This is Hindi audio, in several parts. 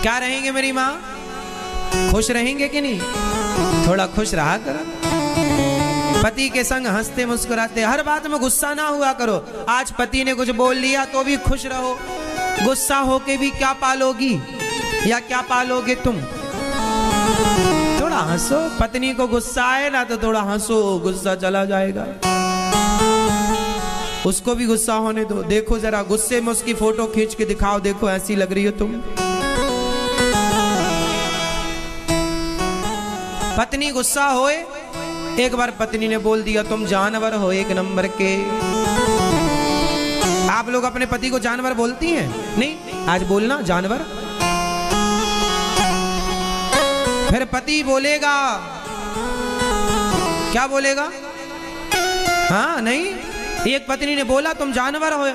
क्या रहेंगे मेरी माँ? खुश रहेंगे कि नहीं? थोड़ा खुश रहा करो, पति के संग हंसते मुस्कुराते, हर बात में गुस्सा ना हुआ करो। आज पति ने कुछ बोल लिया तो भी खुश रहो, गुस्सा होके भी क्या पालोगी या क्या पालोगे तुम? थोड़ा हंसो, पत्नी को गुस्सा आए ना तो थोड़ा हंसो, गुस्सा चला जाएगा। उसको भी गुस्सा होने दो, देखो जरा गुस्से में उसकी फोटो खींच के दिखाओ, देखो ऐसी लग रही हो तुम। पत्नी गुस्सा होए, एक बार पत्नी ने बोल दिया तुम जानवर हो एक नंबर के। आप लोग अपने पति को जानवर बोलती हैं? नहीं, आज बोलना जानवर। फिर पति बोलेगा, क्या बोलेगा? हाँ नहीं, एक पत्नी ने बोला तुम जानवर हो,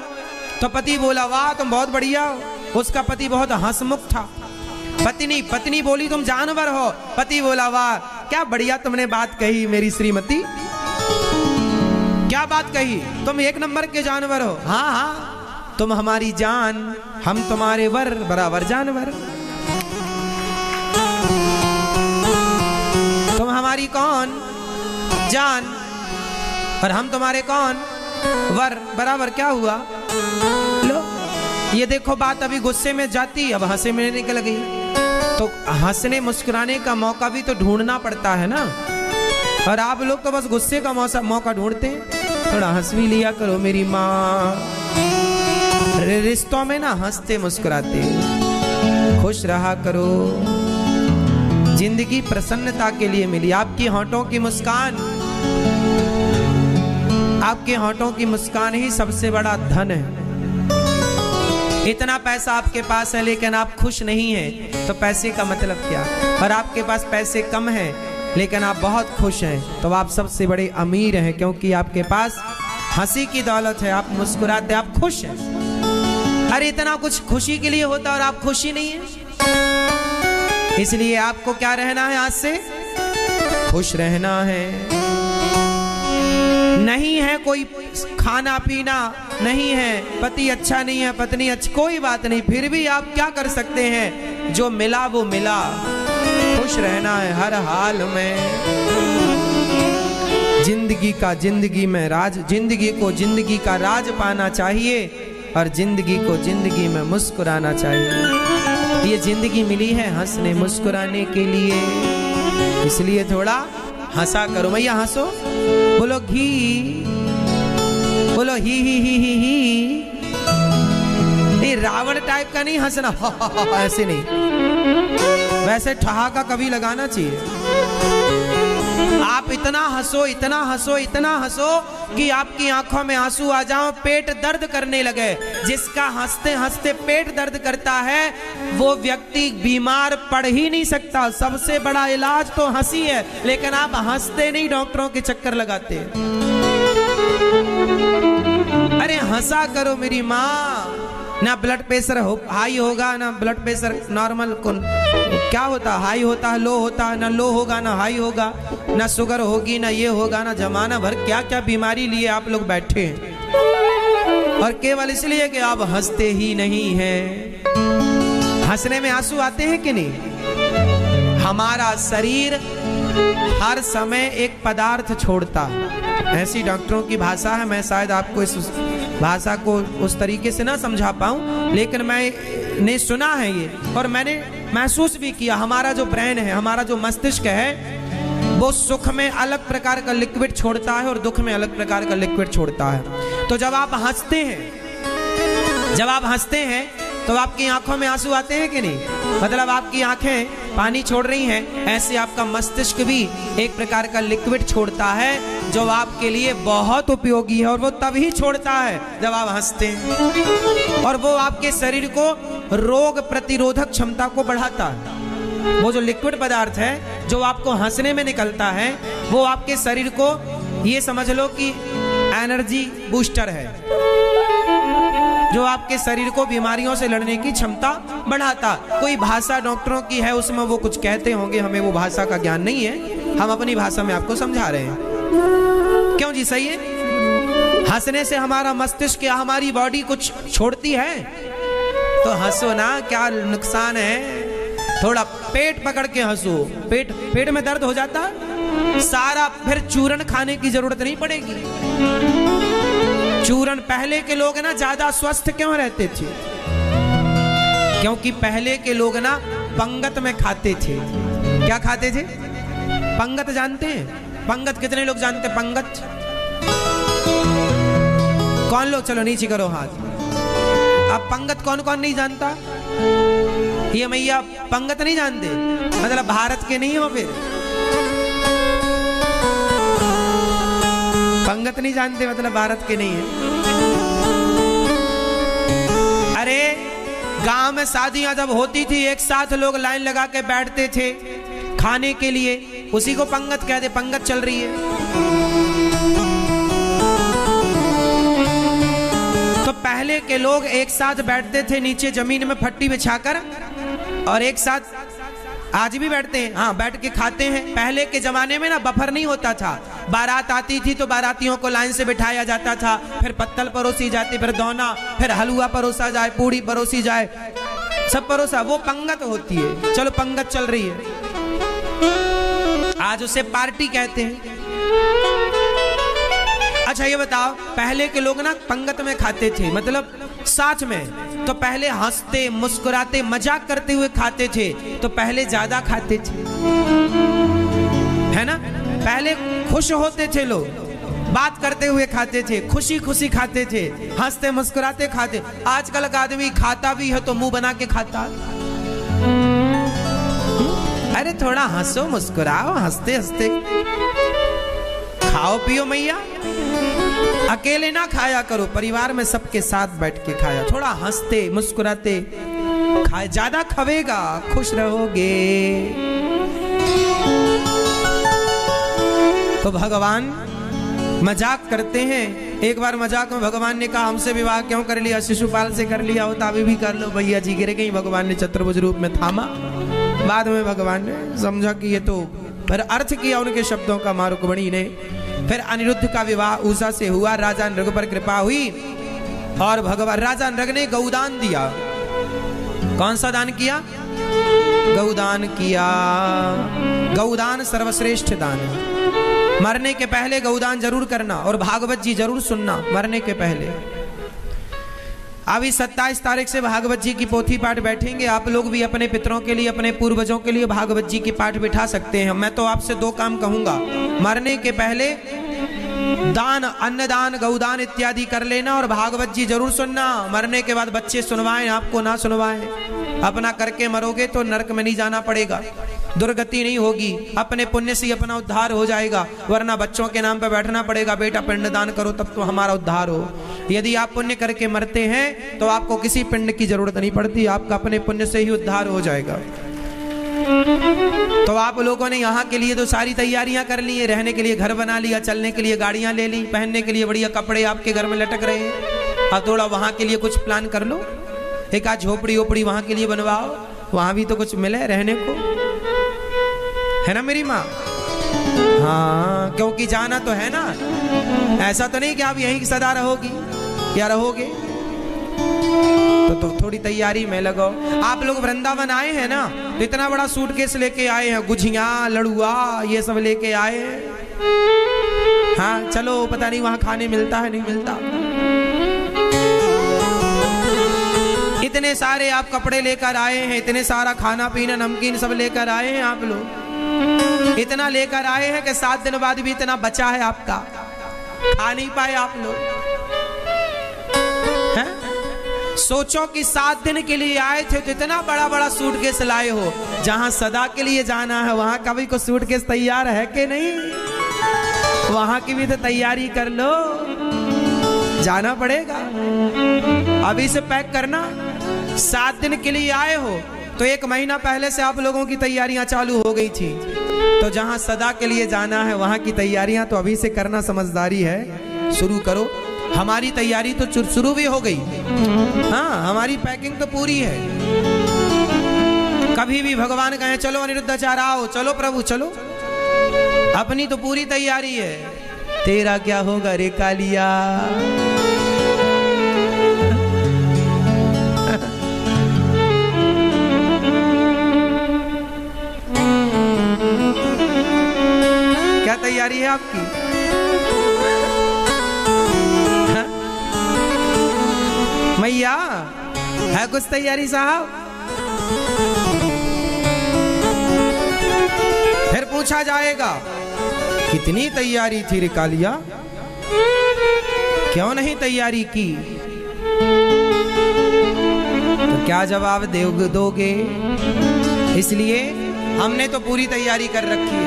तो पति बोला वाह तुम बहुत बढ़िया हो। उसका पति बहुत हंसमुख था। पत्नी बोली तुम जानवर हो, पति बोला वाह क्या बढ़िया तुमने बात कही मेरी श्रीमती। क्या बात कही? तुम एक नंबर के जानवर हो। हाँ हाँ, तुम हमारी जान, हम तुम्हारे वर, बराबर जानवर। तुम हमारी कौन? जान, और हम तुम्हारे कौन? वर, बराबर। क्या हुआ? लो ये देखो, बात अभी गुस्से में जाती, अब हंसे में निकल गई। तो हंसने मुस्कुराने का मौका भी तो ढूंढना पड़ता है ना, और आप लोग तो बस गुस्से का मौका ढूंढते हैं। थोड़ा हंस भी लिया करो मेरी माँ। रिश्तों में ना हंसते मुस्कुराते खुश रहा करो। जिंदगी प्रसन्नता के लिए मिली। आपकी होंठों की मुस्कान, आपके होंठों की मुस्कान ही सबसे बड़ा धन है। इतना पैसा आपके पास है लेकिन आप खुश नहीं हैं, तो पैसे का मतलब क्या? और आपके पास पैसे कम हैं लेकिन आप बहुत खुश हैं, तो आप सबसे बड़े अमीर हैं, क्योंकि आपके पास हंसी की दौलत है, आप मुस्कुराते, आप खुश हैं। अरे इतना कुछ खुशी के लिए होता और आप खुशी नहीं है। इसलिए आपको क्या रहना है? आज से खुश रहना है। नहीं है कोई खाना पीना, नहीं है पति अच्छा नहीं है, पत्नी अच्छी, कोई बात नहीं, फिर भी आप क्या कर सकते हैं? जो मिला वो मिला, खुश रहना है हर हाल में। जिंदगी में राज, जिंदगी को जिंदगी का राज पाना चाहिए, और जिंदगी को जिंदगी में मुस्कुराना चाहिए। ये जिंदगी मिली है हंसने मुस्कुराने के लिए, इसलिए थोड़ा हंसा करो। भैया हंसो, बोलो घी, बोलो ही। ये रावण टाइप का नहीं हंसना, ऐसे नहीं, वैसे ठहाका कभी लगाना चाहिए। आप इतना हंसो, इतना हंसो, इतना हंसो कि आपकी आंखों में आंसू आ जाओ, पेट दर्द करने लगे। जिसका हंसते हंसते पेट दर्द करता है वो व्यक्ति बीमार पड़ ही नहीं सकता। सबसे बड़ा इलाज तो हंसी है, लेकिन आप हंसते नहीं, डॉक्टरों के चक्कर लगाते। अरे हंसा करो मेरी माँ। ना ब्लड प्रेशर हाई होगा, ना ब्लड प्रेशर नॉर्मल, क्या होता? हाई होता है, लो होता है, ना लो होगा ना हाई होगा, ना शुगर होगी ना ये होगा, ना जमाना भर क्या क्या बीमारी लिए आप लोग बैठे हैं, और केवल इसलिए कि आप हंसते ही नहीं हैं। हंसने में आंसू आते हैं कि नहीं? हमारा शरीर हर समय एक पदार्थ छोड़ता है, ऐसी डॉक्टरों की भाषा है। मैं शायद आपको इस भाषा को उस तरीके से ना समझा पाऊं, लेकिन मैंने सुना है ये, और मैंने महसूस भी किया। हमारा जो ब्रेन है, हमारा जो मस्तिष्क है, वो सुख में अलग प्रकार का लिक्विड छोड़ता है और दुख में अलग प्रकार का लिक्विड छोड़ता है। तो जब आप हंसते हैं, तो आपकी आंखों में आंसू आते हैं कि नहीं? मतलब आपकी आंखें पानी छोड़ रही हैं, ऐसे आपका मस्तिष्क भी एक प्रकार का लिक्विड छोड़ता है जो आपके लिए बहुत उपयोगी है, और वो तभी छोड़ता है जब आप हंसते हैं, और वो आपके शरीर को रोग प्रतिरोधक क्षमता को बढ़ाता है। वो जो लिक्विड पदार्थ है जो आपको हंसने में निकलता है, वो आपके शरीर को, ये समझ लो कि एनर्जी बूस्टर है, जो आपके शरीर को बीमारियों से लड़ने की क्षमता बढ़ाता। कोई भाषा डॉक्टरों की है, उसमें वो कुछ कहते होंगे, हमें वो भाषा का ज्ञान नहीं है, हम अपनी भाषा में आपको समझा रहे हैं। क्यों जी? सही है। हंसने से हमारा मस्तिष्क या हमारी बॉडी कुछ छोड़ती है, तो हंसो ना, क्या नुकसान है? थोड़ा पेट पकड़ के हंसो। पेट में दर्द हो जाता सारा, फिर चूरन खाने की जरूरत नहीं पड़ेगी। चूरन, पहले के लोग ना ज्यादा स्वस्थ क्यों रहते थे? क्योंकि पहले के लोग ना पंगत में खाते थे। क्या खाते थे? पंगत जानते हैं? पंगत कितने लोग जानते? पंगत कौन लोग? चलो नीचे करो हाथ। अब पंगत कौन कौन नहीं जानता? ये मैया पंगत नहीं जानते, मतलब भारत के नहीं हो फिर? पंगत नहीं जानते मतलब भारत के नहीं है। अरे गांव में शादियां जब होती थी, एक साथ लोग लाइन लगा के बैठते थे खाने के लिए, उसी को पंगत कहते। पंगत चल रही है। तो पहले के लोग एक साथ बैठते थे नीचे जमीन में फट्टी बिछाकर, और एक साथ आज भी बैठते हैं। हाँ, बैठ के खाते हैं। पहले के जमाने में ना बफर नहीं होता था। बारात आती थी तो बारातियों को लाइन से बिठाया जाता था, फिर पत्तल परोसी जाती, फिर दोना, फिर हलवा परोसा जाए, पूड़ी परोसी जाए, सब परोसा। वो पंगत होती है। चलो पंगत चल रही है, आज उसे पार्टी कहते हैं। अच्छा ये बताओ, पहले के लोग ना पंगत में खाते थे, मतलब साथ में। तो पहले हंसते मुस्कुराते मजाक करते हुए खाते थे, तो पहले ज्यादा खाते थे, है ना? पहले खुश होते थे लोग, बात करते हुए खाते थे, खुशी खुशी खाते थे, हंसते मुस्कुराते खाते। आजकल का आदमी खाता भी है तो मुंह बना के खाता। अरे थोड़ा हंसो मुस्कुराओ, हंसते हंसते खाओ पियो मैया। अकेले ना खाया करो, परिवार में सबके साथ बैठ के खाया। थोड़ा हंसते मुस्कुराते खाए, ज्यादा खवेगा खुश रहोगे। तो भगवान मजाक करते हैं। एक बार मजाक में भगवान ने कहा, हमसे विवाह क्यों कर लिया? शिशुपाल से कर लिया होता, अभी भी कर लो। भैया जी गिर गई, भगवान ने चतुर्भुज रूप में थामा। बाद में भगवान ने समझा कि ये तो, पर अर्थ किया उनके शब्दों का माँ रुक्मिणी ने। फिर अनिरुद्ध का विवाह उषा से हुआ, राजा नृग पर कृपा हुई, और भगवान राजा नृग ने गौदान दिया। कौन सा दान किया? गौदान किया। गौदान सर्वश्रेष्ठ दान है। मरने के पहले गौदान जरूर करना, और भागवत जी जरूर सुनना मरने के पहले। अभी 27 तारीख से भागवत जी की पोथी पाठ बैठेंगे। आप लोग भी अपने पितरों के लिए, अपने पूर्वजों के लिए भागवत जी की पाठ बिठा सकते हैं। मैं तो आपसे 2 काम कहूंगा। मरने के पहले दान, अन्नदान, गौदान इत्यादि कर लेना, और भागवत जी जरूर सुनना। मरने के बाद बच्चे सुनवाएं, आपको ना सुनवाएं। अपना करके मरोगे तो नरक में नहीं जाना पड़ेगा, दुर्गति नहीं होगी, अपने पुण्य से अपना उद्धार हो जाएगा। वरना बच्चों के नाम पर बैठना पड़ेगा, बेटा पिंडदान करो तब तो हमारा उद्धार हो। यदि आप पुण्य करके मरते हैं तो आपको किसी पिंड की जरूरत नहीं पड़ती, आपका अपने पुण्य से ही उद्धार हो जाएगा। तो आप लोगों ने यहाँ के लिए तो सारी तैयारियां कर ली है। रहने के लिए घर बना लिया, चलने के लिए गाड़ियां ले ली, पहनने के लिए बढ़िया कपड़े आपके घर में लटक रहे हैं। अब थोड़ा वहां के लिए कुछ प्लान कर लो, एक आध झोपड़ी ओपड़ी वहां के लिए बनवाओ, वहां भी तो कुछ मिले रहने को, है ना मेरी माँ? हाँ, क्योंकि जाना तो है ना। ऐसा तो नहीं कि आप यहीं सदा रहोगी या रहोगे। तो थोड़ी तैयारी में लगाओ। आप लोग वृंदावन आए हैं ना, तो इतना बड़ा सूटकेस लेके आए हैं, गुझिया लड़ुआ ये सब लेके आए हैं। हाँ चलो, पता नहीं वहां खाने मिलता है नहीं मिलता। इतने सारे आप कपड़े लेकर आए हैं, इतने सारा खाना पीना नमकीन सब लेकर आए हैं। आप लोग इतना लेकर आए हैं कि 7 दिन बाद भी इतना बचा है आपका, खा नहीं पाए आप लोग। सोचो कि 7 दिन के लिए आए थे तो इतना बड़ा बड़ा सूटकेस लाए हो। जहां सदा के लिए जाना है वहां का भी कोई सूटकेस तैयार है कि नहीं? वहां की भी तो तैयारी कर लो, जाना पड़ेगा। अभी से पैक करना। 7 दिन के लिए आए हो तो 1 महीना पहले से आप लोगों की तैयारियां चालू हो गई थी। तो जहां सदा के लिए जाना है वहां की तैयारियां तो अभी से करना समझदारी है, शुरू करो। हमारी तैयारी तो शुरू भी हो गई। हाँ, हमारी पैकिंग तो पूरी है। कभी भी भगवान कहे चलो अनिरुद्धाचार्य आओ, चलो प्रभु चलो, अपनी तो पूरी तैयारी है। तेरा क्या होगा रे कालिया। तैयारी है आपकी? हाँ? मैया है कुछ तैयारी साहब? फिर पूछा जाएगा कितनी तैयारी थी रे कालिया, क्यों नहीं तैयारी की? तो क्या जवाब दोगे? इसलिए हमने तो पूरी तैयारी कर रखी है।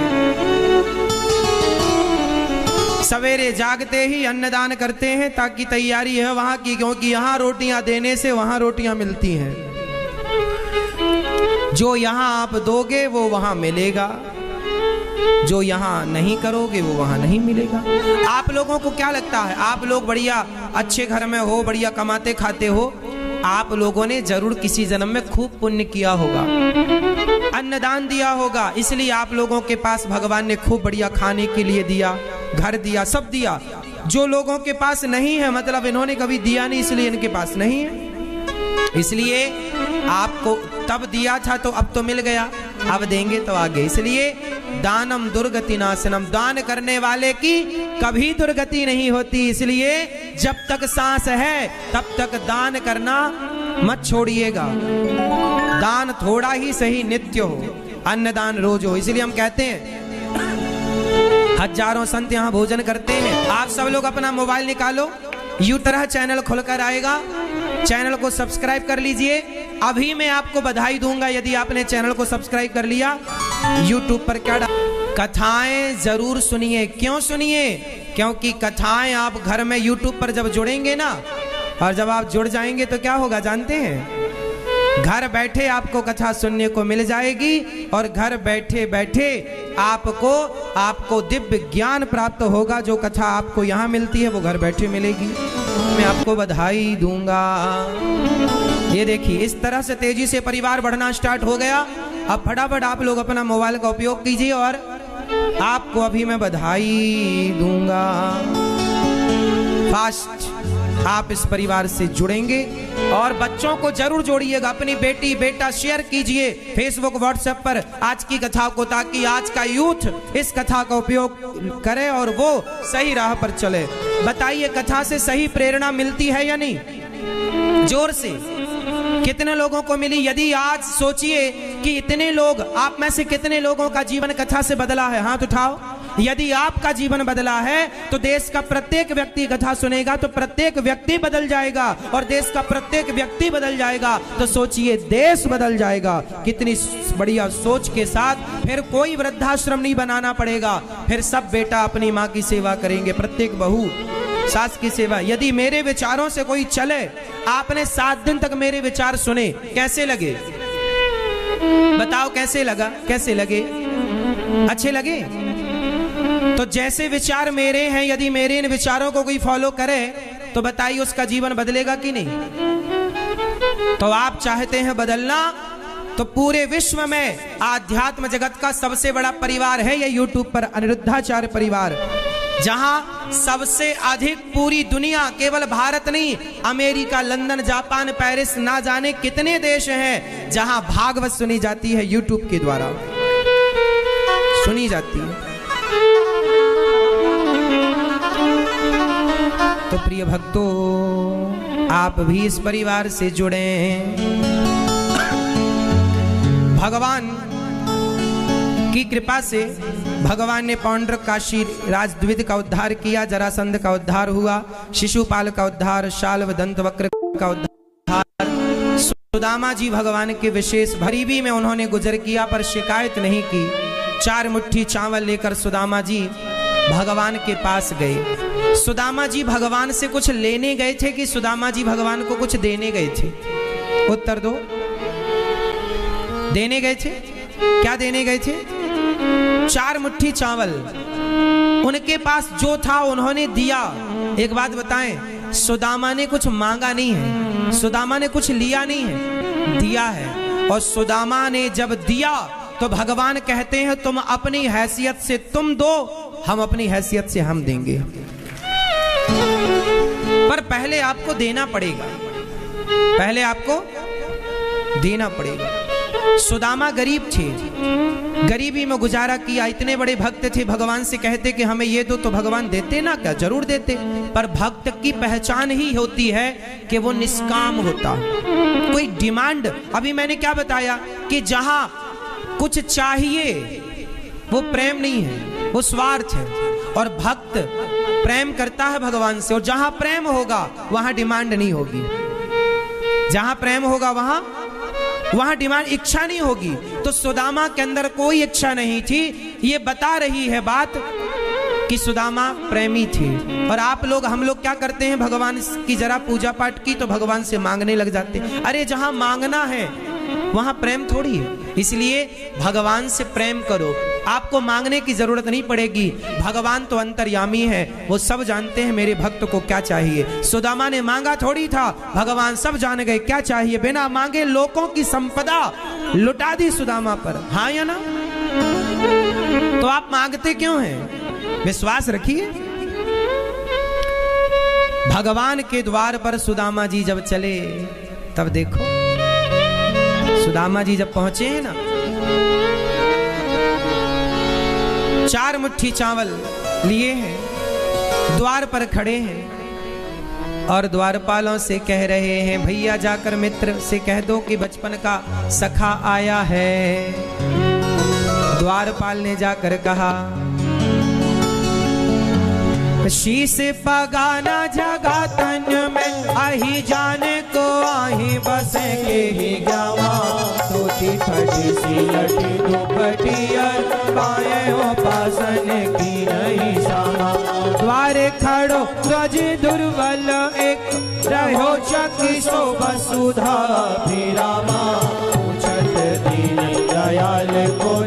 सवेरे जागते ही अन्नदान करते हैं ताकि तैयारी है वहां की, क्योंकि यहां रोटियां देने से वहां रोटियां मिलती हैं। जो यहां आप दोगे वो वहां मिलेगा, जो यहां नहीं करोगे वो वहां नहीं मिलेगा। आप लोगों को क्या लगता है, आप लोग बढ़िया अच्छे घर में हो, बढ़िया कमाते खाते हो, आप लोगों ने जरूर किसी जन्म में खूब पुण्य किया होगा, अन्नदान दिया होगा, इसलिए आप लोगों के पास भगवान ने खूब बढ़िया खाने के लिए दिया, घर दिया, सब दिया। जो लोगों के पास नहीं है मतलब इन्होंने कभी दिया नहीं, इसलिए इनके पास नहीं है। इसलिए आपको तब दिया था तो अब तो मिल गया, अब देंगे तो आगे। इसलिए दानम दुर्गति नाशनम, दान करने वाले की कभी दुर्गति नहीं होती। इसलिए जब तक सांस है तब तक दान करना मत छोड़िएगा। दान थोड़ा ही सही नित्य हो, अन्नदान रोज हो। इसलिए हम कहते हैं हजारों संत यहाँ भोजन करते हैं। आप सब लोग अपना मोबाइल निकालो, यू तरह चैनल खुलकर आएगा, चैनल को सब्सक्राइब कर लीजिए। अभी मैं आपको बधाई दूंगा यदि आपने चैनल को सब्सक्राइब कर लिया। यूट्यूब पर क्या कथाएं जरूर सुनिए। क्यों सुनिए? क्योंकि कथाएं आप घर में यूट्यूब पर जब जुड़ेंगे ना, और जब आप जुड़ जाएंगे तो क्या होगा जानते हैं? घर बैठे आपको कथा सुनने को मिल जाएगी और घर बैठे बैठे आपको दिव्य ज्ञान प्राप्त होगा। जो कथा आपको यहाँ मिलती है वो घर बैठे मिलेगी। मैं आपको बधाई दूंगा। ये देखिए इस तरह से तेजी से परिवार बढ़ना स्टार्ट हो गया। अब फटाफट आप लोग अपना मोबाइल का उपयोग कीजिए और आपको अभी मैं बधाई दूंगा। फास्ट आप इस परिवार से जुड़ेंगे और बच्चों को जरूर जोड़िएगा। अपनी बेटी बेटा शेयर कीजिए फेसबुक व्हाट्सएप पर आज की कथा को, ताकि आज का यूथ इस कथा का उपयोग करे और वो सही राह पर चले। बताइए कथा से सही प्रेरणा मिलती है या नहीं? जोर से कितने लोगों को मिली? यदि आज सोचिए कि इतने लोग, आप में से कितने लोगों का जीवन कथा से बदला है? हाथ उठाओ। यदि आपका जीवन बदला है तो देश का प्रत्येक व्यक्ति कथा सुनेगा तो प्रत्येक व्यक्ति बदल जाएगा, और देश का प्रत्येक व्यक्ति बदल जाएगा तो सोचिए देश बदल जाएगा। कितनी बढ़िया सोच के साथ फिर कोई वृद्धाश्रम नहीं बनाना पड़ेगा, फिर सब बेटा अपनी माँ की सेवा करेंगे, प्रत्येक बहू सास की सेवा। यदि मेरे विचारों से कोई चले, आपने 7 दिन तक मेरे विचार सुने, कैसे लगे बताओ? कैसे लगा? कैसे लगे? अच्छे लगे? तो जैसे विचार मेरे हैं, यदि मेरे इन विचारों को कोई फॉलो करे तो बताइए उसका जीवन बदलेगा कि नहीं? तो आप चाहते हैं बदलना, तो पूरे विश्व में आध्यात्म जगत का सबसे बड़ा परिवार है ये यूट्यूब पर अनिरुद्धाचार्य परिवार, जहां सबसे अधिक पूरी दुनिया, केवल भारत नहीं, अमेरिका, लंदन, जापान, पेरिस, ना जाने कितने देश हैं जहां भागवत सुनी जाती है यूट्यूब के द्वारा सुनी जाती है। तो प्रिय भक्तों, आप भी इस परिवार से जुड़े। भगवान की कृपा से भगवान ने पौंड्रक काशी राजद्विद का उद्धार किया, जरासंध का उद्धार हुआ, शिशुपाल का उद्धार, शाल्व दंतवक्र का उद्धार। सुदामा जी भगवान के विशेष गरीबी में उन्होंने गुजर किया पर शिकायत नहीं की। 4 मुट्ठी चावल लेकर सुदामा जी भगवान के पास गए। सुदामा जी भगवान से कुछ लेने गए थे कि सुदामा जी भगवान को कुछ देने गए थे? उत्तर दो। देने गए थे। क्या देने गए थे? 4 मुट्ठी चावल। उनके पास जो था उन्होंने दिया। एक बात बताएं, सुदामा ने कुछ मांगा नहीं है, सुदामा ने कुछ लिया नहीं है, दिया है। और सुदामा ने जब दिया तो भगवान कहते हैं तुम अपनी हैसियत से तुम दो, हम अपनी हैसियत से हम देंगे, पर पहले आपको देना पड़ेगा, पहले आपको देना पड़ेगा। सुदामा गरीब थे, गरीबी में गुजारा किया। इतने बड़े भक्त थे, भगवान से कहते कि हमें ये दो, तो भगवान देते ना, क्या जरूर देते। पर भक्त की पहचान ही होती है कि वो निष्काम होता, कोई डिमांड। अभी मैंने क्या बताया कि जहां कुछ चाहिए वो प्रेम नहीं है, वो स्वार्थ है। और भक्त प्रेम करता है भगवान से, और जहां प्रेम होगा वहां डिमांड नहीं होगी। जहां प्रेम होगा वहां डिमांड, इच्छा नहीं होगी। तो सुदामा के अंदर कोई इच्छा नहीं थी। ये बता रही है बात कि सुदामा प्रेमी थे। और आप लोग, हम लोग क्या करते हैं, भगवान की जरा पूजा पाठ की तो भगवान से मांगने लग जाते। अरे जहां मांगना है वहां प्रेम थोड़ी है। इसलिए भगवान से प्रेम करो, आपको मांगने की जरूरत नहीं पड़ेगी। भगवान तो अंतर्यामी है, वो सब जानते हैं मेरे भक्त को क्या चाहिए। सुदामा ने मांगा थोड़ी था, भगवान सब जान गए क्या चाहिए। बिना मांगे लोगों की संपदा लुटा दी सुदामा पर, हाँ या ना? तो आप मांगते क्यों हैं? विश्वास रखिए। भगवान के द्वार पर सुदामा जी जब चले, तब देखो सुदामा जी जब पहुंचे हैं ना, 4 मुट्ठी चावल लिए हैं, द्वार पर खड़े हैं और द्वारपालों से कह रहे हैं, भैया जाकर मित्र से कह दो कि बचपन का सखा आया है। द्वारपाल ने जाकर कहा, शीश पगाना जगा तन में, आही जाने को आही बस के ही गावा। टूटी फटी सी लटी दुपटियर, पाए हो पासन की नहीं सामा। द्वारे खड़ो ध्वज दुर्बल एक, रहो चकी सो वसुधा फिरामा। पूछत दीन दयाल को